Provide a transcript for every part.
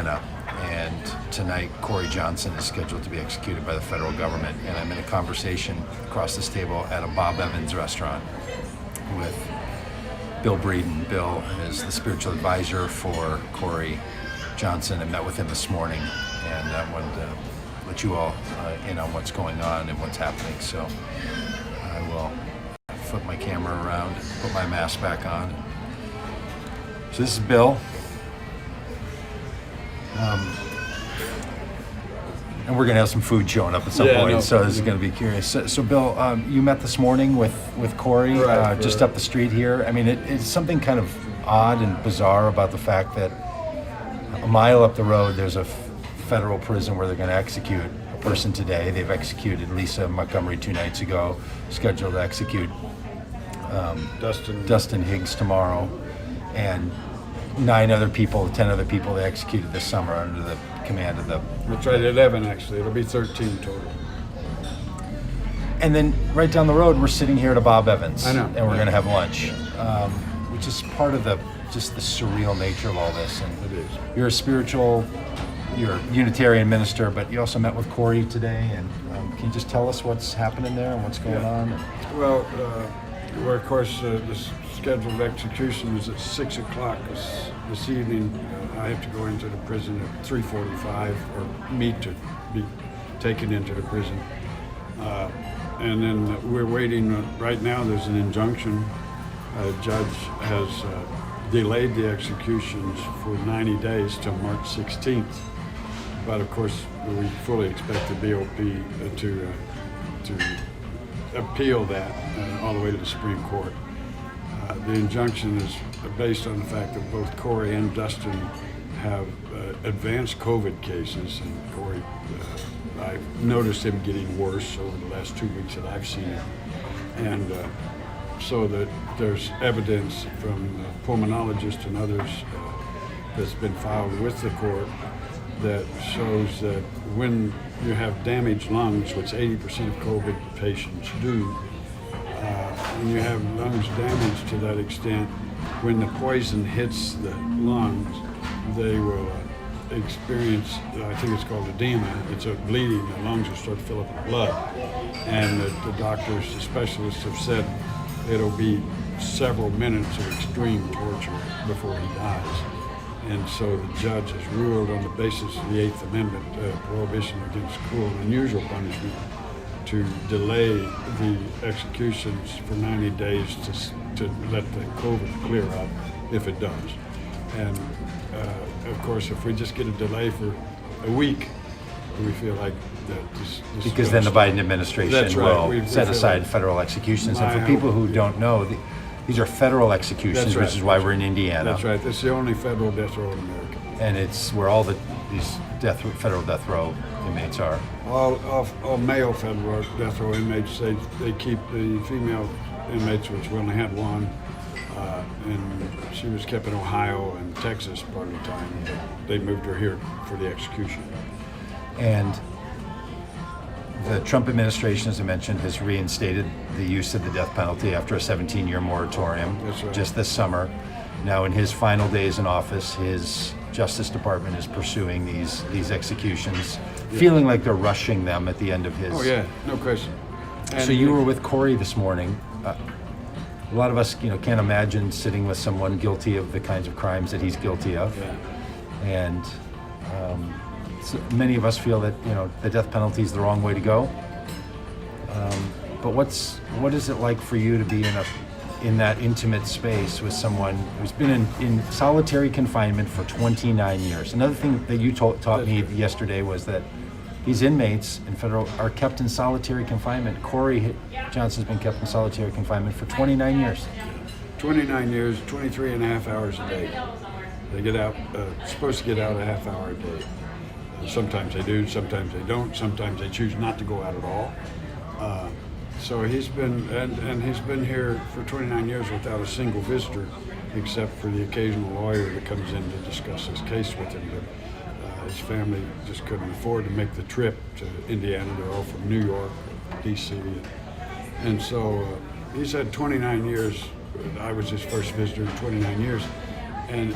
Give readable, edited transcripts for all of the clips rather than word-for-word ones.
Indiana, and tonight Corey Johnson is scheduled to be executed by the federal government. And I'm in a conversation across this table at a Bob Evans restaurant with Bill Breeden. Bill is the spiritual advisor for Corey Johnson. I met with him this morning, and I wanted to let you all in on what's going on and what's happening. So I will flip my camera around, put my mask back on. So this is Bill. And we're going to have some food showing up at some point, no, so this is going to be curious. So Bill, you met this morning with Corey, right, just up the street here. I mean, it's something kind of odd and bizarre about the fact that a mile up the road, there's a federal prison where they're going to execute a person today. They've executed Lisa Montgomery 2 nights ago, scheduled to execute Dustin Higgs tomorrow, and 10 other people they executed this summer under the command of the... That's right, 11 actually. It'll be 13 total. And then right down the road, we're sitting here at a Bob Evans. I know. And we're going to have lunch, which is part of the surreal nature of all this. And it is. You're a Unitarian minister, but you also met with Corey today. And can you just tell us what's happening there and what's going on? Well, of course, the scheduled execution is at 6 o'clock this evening. I have to go into the prison at 3:45, or meet to be taken into the prison. And then we're waiting. Right now, there's an injunction. A judge has delayed the executions for 90 days till March 16th. But of course, we fully expect the BOP to appeal that all the way to the Supreme Court. The injunction is based on the fact that both Corey and Dustin have advanced COVID cases, and Corey, I've noticed him getting worse over the last 2 weeks that I've seen him. And so that there's evidence from pulmonologists and others that's been filed with the court that shows that when you have damaged lungs, which 80% of COVID patients do, when you have lungs damaged to that extent, when the poison hits the lungs, they will experience, I think it's called edema. It's a bleeding. The lungs will start to fill up with blood. And the doctors, the specialists have said it'll be several minutes of extreme torture before he dies. And so the judge has ruled on the basis of the Eighth Amendment prohibition against cruel and unusual punishment to delay the executions for 90 days to let the COVID clear up if it does. And of course, if we just get a delay for a week, we feel like that this because then the Biden administration will set aside federal executions. And for people who don't know, these are federal executions, which is why we're in Indiana. That's right. This is the only federal death row in America. And it's where all these federal death row inmates are. All male federal death row inmates. They keep the female inmates, which we only had one, and she was kept in Ohio and Texas part of the time. But they moved her here for the execution. And the Trump administration, as I mentioned, has reinstated the use of the death penalty after a 17-year moratorium just this summer. Now, in his final days in office, his Justice Department is pursuing these executions, feeling like they're rushing them at the end of his. Oh yeah, no question. And so you were with Corey this morning. A lot of us, can't imagine sitting with someone guilty of the kinds of crimes that he's guilty of, and so many of us feel that the death penalty is the wrong way to go. But what is it like for you to be in that intimate space with someone who's been in solitary confinement for 29 years? Another thing that you taught me yesterday was that these inmates in federal are kept in solitary confinement. Corey Johnson's been kept in solitary confinement for 29 years. 29 years, 23 and a half hours a day. They get out, supposed to get out a half hour a day. Sometimes they do, sometimes they don't, sometimes they choose not to go out at all. So he's been, and he's been here for 29 years without a single visitor, except for the occasional lawyer that comes in to discuss his case with him. But his family just couldn't afford to make the trip to Indiana. They're all from New York, D.C. And so he's had 29 years. I was his first visitor in 29 years. And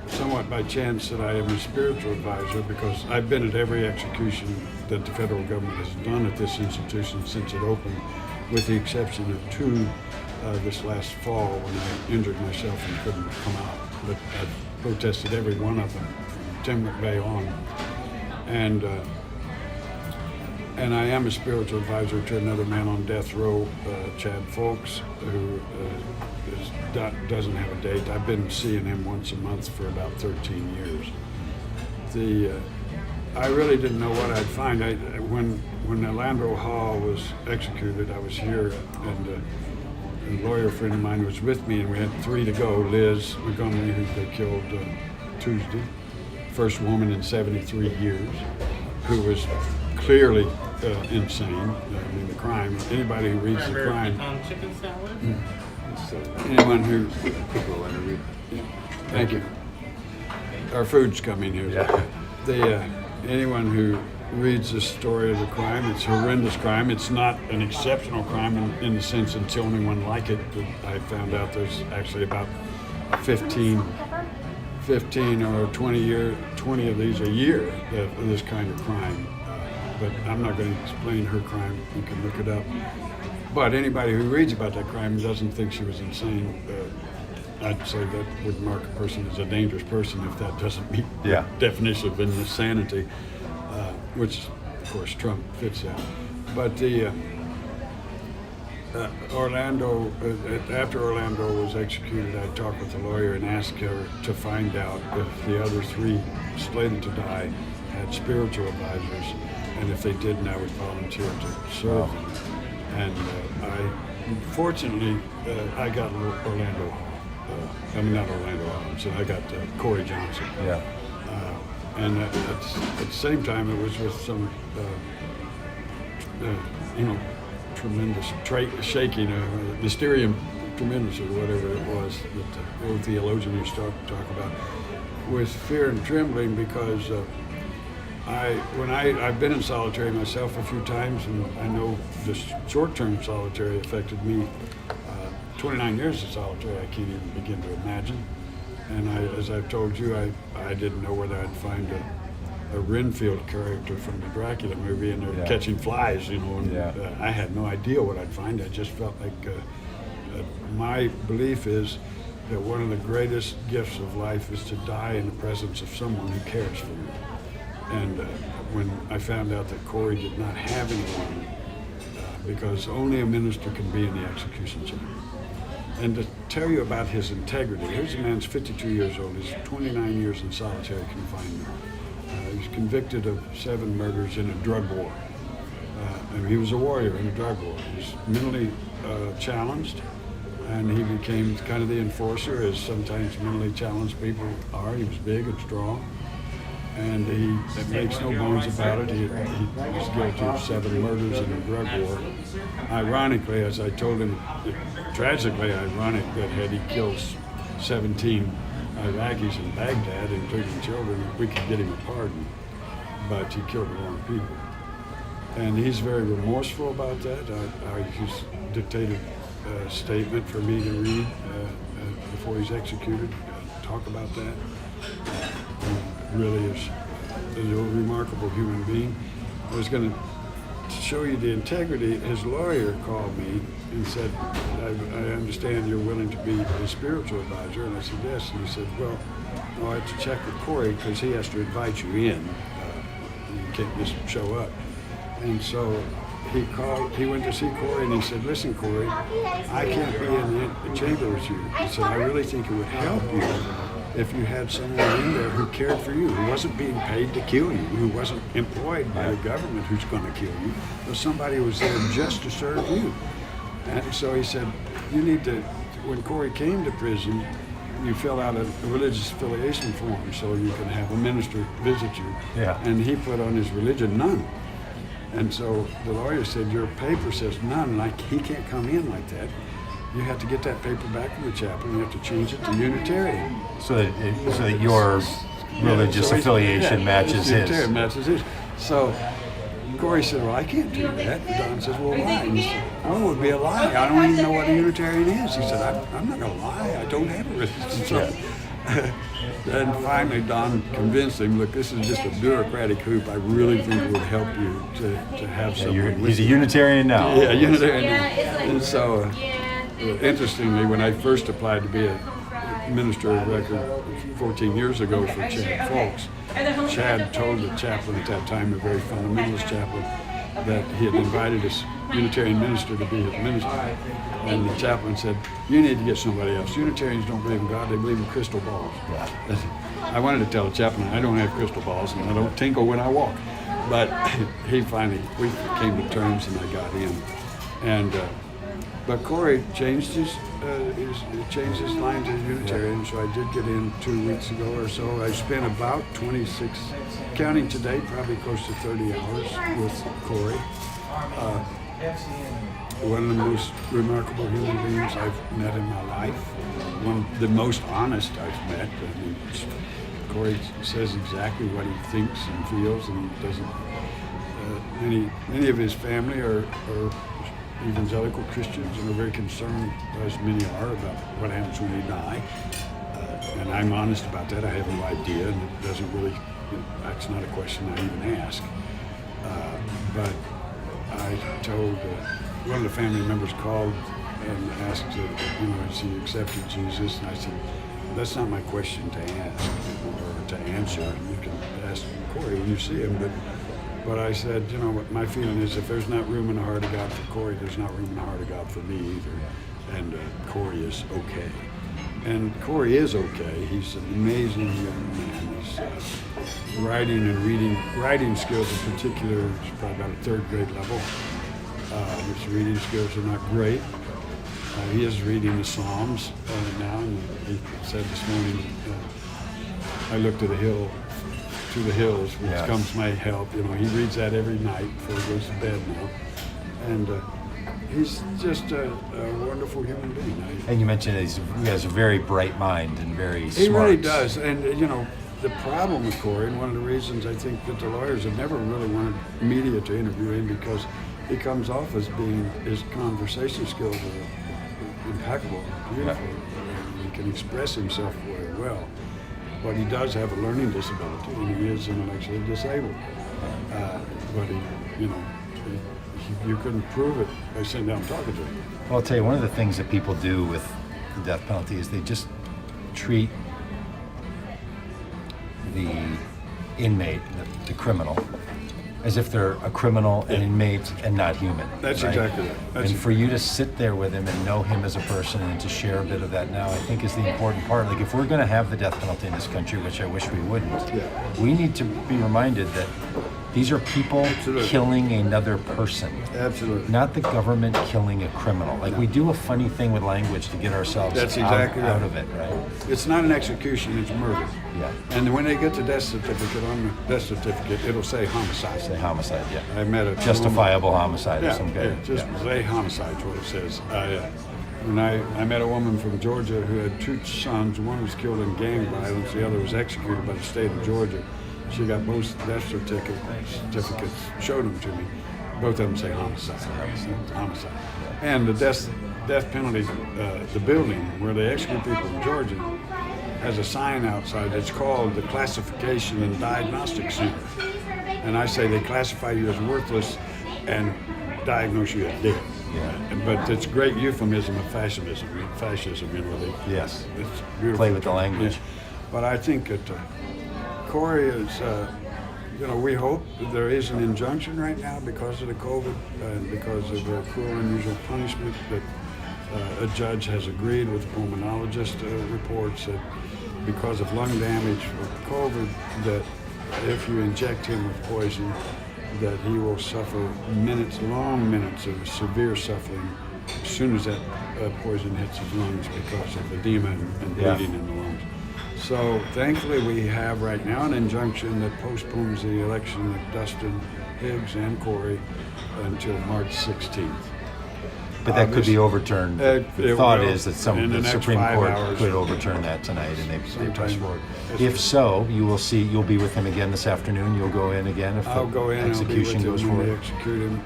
somewhat by chance that I am a spiritual advisor because I've been at every execution that the federal government has done at this institution since it opened, with the exception of two this last fall when I injured myself and couldn't come out. But I've protested every one of them from Tim McVeigh on. And I am a spiritual advisor to another man on death row, Chad Folks, who doesn't have a date. I've been seeing him once a month for about 13 years. I really didn't know what I'd find. When Orlando Hall was executed, I was here, and a lawyer friend of mine was with me, and we had three to go. Liz Montgomery, who they killed Tuesday, first woman in 73 years, who was clearly insane. I mean, the crime. Anybody who reads the crime. Chicken salad. Anyone who. Thank you. Our food's coming here. Yeah. Anyone who reads the story of the crime, it's a horrendous crime. It's not an exceptional crime in the sense it's the only one like it. I found out there's actually about 15 or 20 of these a year of this kind of crime. But I'm not going to explain her crime. You can look it up. But anybody who reads about that crime and doesn't think she was insane, I'd say that would mark a person as a dangerous person if that doesn't meet the definition of insanity, which, of course, Trump fits that. But Orlando, after Orlando was executed, I talked with the lawyer and asked her to find out if the other three slated to die had spiritual advisors, and if they didn't, I would volunteer to serve them. And fortunately, I got Orlando Hall. Not Orlando Hall, I got Corey Johnson. Yeah. And at the same time, it was with some, tremendous shaking, mysterium tremendous or whatever it was that the old theologian used to talk about, with fear and trembling because I've been in solitary myself a few times, and I know this short-term solitary affected me. 29 years of solitary, I can't even begin to imagine. And as I've told you, I didn't know whether I'd find a Renfield character from the Dracula movie, and they're catching flies, and I had no idea what I'd find. I just felt like my belief is that one of the greatest gifts of life is to die in the presence of someone who cares for you. And when I found out that Corey did not have anyone, because only a minister can be in the execution chamber. And to tell you about his integrity, here's a man's 52 years old. He's 29 years in solitary confinement. He's convicted of 7 murders in a drug war. And he was a warrior in a drug war. He's mentally challenged, and he became kind of the enforcer, as sometimes mentally challenged people are. He was big and strong. And he makes no bones about it. He was guilty of 7 murders in a drug war. Ironically, as I told him, tragically ironic that had he killed 17 Iraqis in Baghdad, including children, we could get him a pardon. But he killed the wrong people. And he's very remorseful about that. He's dictated a statement for me to read before he's executed, talk about that. He really is a remarkable human being. I was going to show you the integrity. His lawyer called me and said, I understand you're willing to be a spiritual advisor. And I said, yes. And he said, well, I have to check with Corey because he has to invite you in. You can't just show up. And so he went to see Corey and he said, listen, Corey, I can't be in the chamber with you. He said, I really think it would help you if you had someone in there who cared for you, who wasn't being paid to kill you, who wasn't employed by the government who's going to kill you, but somebody who was there just to serve you. And so he said, you need to, when Corey came to prison, you fill out a religious affiliation form so you can have a minister visit you. Yeah. And he put on his religion none. And so the lawyer said, your paper says none, like he can't come in like that. You have to get that paper back from the chapel and you have to change it to Unitarian. So that your religious affiliation matches his. Unitarian matches his. So Corey said, well, I can't do that. And Don says, well, why? And he said, oh, it would be a lie. I don't even know what a Unitarian is. He said, I'm not going to lie. I don't have a religion. So And finally, Don convinced him, look, this is just a bureaucratic hoop. I really think it would help you to have someone with He's a you. Unitarian now. Yeah, Unitarian. And so, interestingly, when I first applied to be a minister of record 14 years ago for Chad Folks, Chad told the chaplain at that time, a very fundamentalist chaplain, that he had invited a Unitarian minister to be his minister. And the chaplain said, you need to get somebody else. Unitarians don't believe in God, they believe in crystal balls. Yeah. I wanted to tell the chaplain, I don't have crystal balls and I don't tinkle when I walk. But we came to terms and I got in. And but Corey changed his line to Unitarian, so I did get in 2 weeks ago or so. I spent about 26, counting today, probably close to 30 hours with Corey. One of the most remarkable human beings I've met in my life. The most honest I've met. I mean, Corey says exactly what he thinks and feels, and he doesn't. Many of his family are evangelical Christians and are very concerned, as many are, about what happens when they die. And I'm honest about that. I have no idea, and it doesn't really. That's not a question I even ask. But I told one of the family members called and asked, has he accepted Jesus? And I said, that's not my question to ask or to answer. You can ask Corey when you see him. But I said, what my feeling is, if there's not room in the heart of God for Corey, there's not room in the heart of God for me either. And Corey is okay. And Corey is okay. He's an amazing young man. His writing and writing skills in particular is probably about a third grade level. His reading skills are not great. He is reading the Psalms now, and he said this morning, I look to the hills, which comes my help. He reads that every night before he goes to bed now. And he's just a wonderful human being. And you mentioned he has a very bright mind and very smart. He really does. And, the problem with Corey, and one of the reasons I think that the lawyers have never really wanted media to interview him, because he comes off as being, his conversation skills are impeccable, beautiful. He can express himself very well. But he does have a learning disability, and he is intellectually disabled. But you couldn't prove it by sitting down and talking to him. Well, I'll tell you, one of the things that people do with the death penalty is they just treat the inmate, the criminal, as if they're a criminal, an inmate, and not human. That's right? exactly right. And for you to sit there with him and know him as a person and to share a bit of that now, I think is the important part. Like, if we're going to have the death penalty in this country, which I wish we wouldn't, we need to be reminded that these are people killing another person. Absolutely. Not the government killing a criminal. Like, we do a funny thing with language to get ourselves out of it, right? It's not an execution, it's murder. Yeah. And when they get the death certificate, on the death certificate, it'll say homicide. Say homicide, yeah. I met a justifiable homicide or some kind. Just say homicide is what it says. I met a woman from Georgia who had two sons. One was killed in gang violence, the other was executed by the state of Georgia. She got both death certificates, showed them to me. Both of them say homicide. Homicide. And the death penalty, the building where they execute people in Georgia, has a sign outside that's called the Classification and Diagnostic Center. And I say they classify you as worthless and diagnose you as dead. Yeah. But it's great euphemism of fascism, Yes. It's beautiful. Play with the language. Yeah. But I think that Corey is, we hope that there is an injunction right now because of the COVID and because of the cruel and unusual punishment that a judge has agreed with the pulmonologist reports that because of lung damage with COVID, that if you inject him with poison, that he will suffer long minutes of severe suffering as soon as that poison hits his lungs because of edema and bleeding in the lungs. So thankfully we have right now an injunction that postpones the election of Dustin, Higgs, and Corey until March 16th. But that could be overturned. The thought is that the Supreme Court could overturn that tonight, and they press forward. If so, you'll be with him again this afternoon. You'll go in again if the execution goes forward. I'll execute him,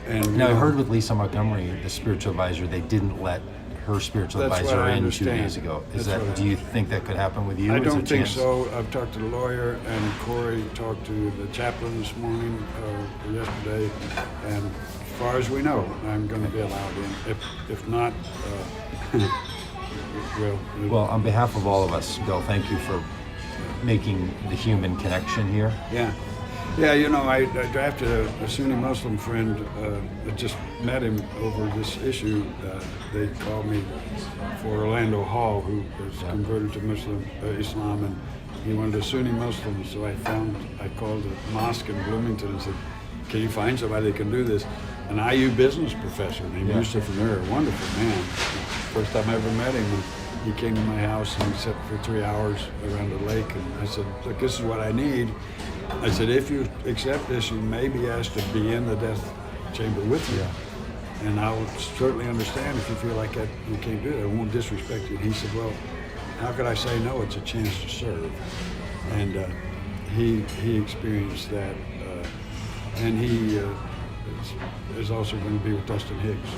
and now I heard with Lisa Montgomery, the spiritual advisor, they didn't let her spiritual That's what advisor I in 2 understand. days ago. Is That's that? what Do you think that could happen with you? I Is there a don't think chance? so. I've talked to the lawyer, and Corey talked to the chaplain this morning, or yesterday, and as far as we know, I'm going to be allowed in. If not, Well, on behalf of all of us, Bill, thank you for making the human connection here. yeah. Yeah, you know, I drafted a Sunni Muslim friend that just met him over this issue. They called me for Orlando Hall, who was converted to Islam, and he wanted a Sunni Muslim. So I called a mosque in Bloomington and said, "Can you find somebody that can do this?" An IU business professor named Yusuf Amir, a wonderful man. First time I ever met him, he came to my house and we sat for 3 hours around the lake. And I said, "Look, this is what I need." I said, "If you accept this, you may be asked to be in the death chamber with me. And I'll certainly understand if you feel like that you can't do it. I won't disrespect you." And he said, "Well, how could I say no? It's a chance to serve." And he experienced that. And he is also going to be with Dustin Higgs.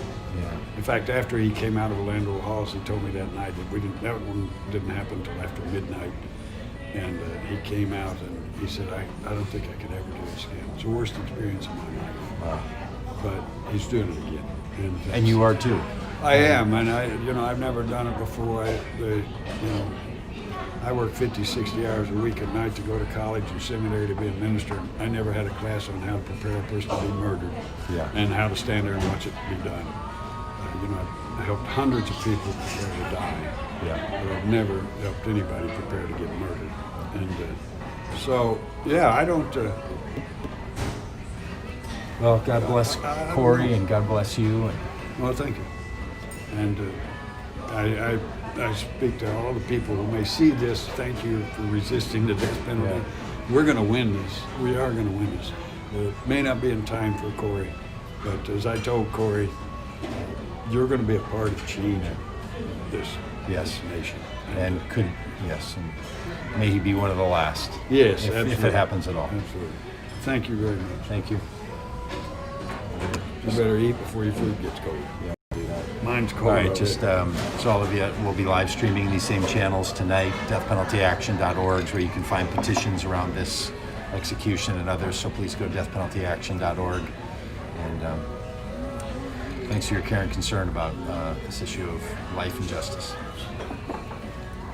In fact, after he came out of Orlando Halls, he told me that night that that one didn't happen until after midnight. And he came out and he said, I don't think I could ever do this again. It's the worst experience of my life. Wow. But he's doing it again. And you are too. I am, and I've never done it before. I work 50, 60 hours a week at night to go to college and seminary to be a minister. I never had a class on how to prepare a person to be murdered and how to stand there and watch it be done. I helped hundreds of people prepare to die, but I've never helped anybody prepare to get murdered. And I don't. Well, God bless Corey, and God bless you. Well, thank you. And I speak to all the people who may see this. Thank you for resisting the death penalty. We're going to win this. We are going to win this. It may not be in time for Corey, but as I told Corey, you're going to be a part of changing this nation. And may he be one of the last. Yes, if it happens at all. Absolutely. Thank you very much. Thank you. You better eat before your food gets cold. Mine's cold. All right, just so all of you, we'll be live streaming these same channels tonight, deathpenaltyaction.org, where you can find petitions around this execution and others. So please go to deathpenaltyaction.org. And thanks for your care and concern about this issue of life and justice.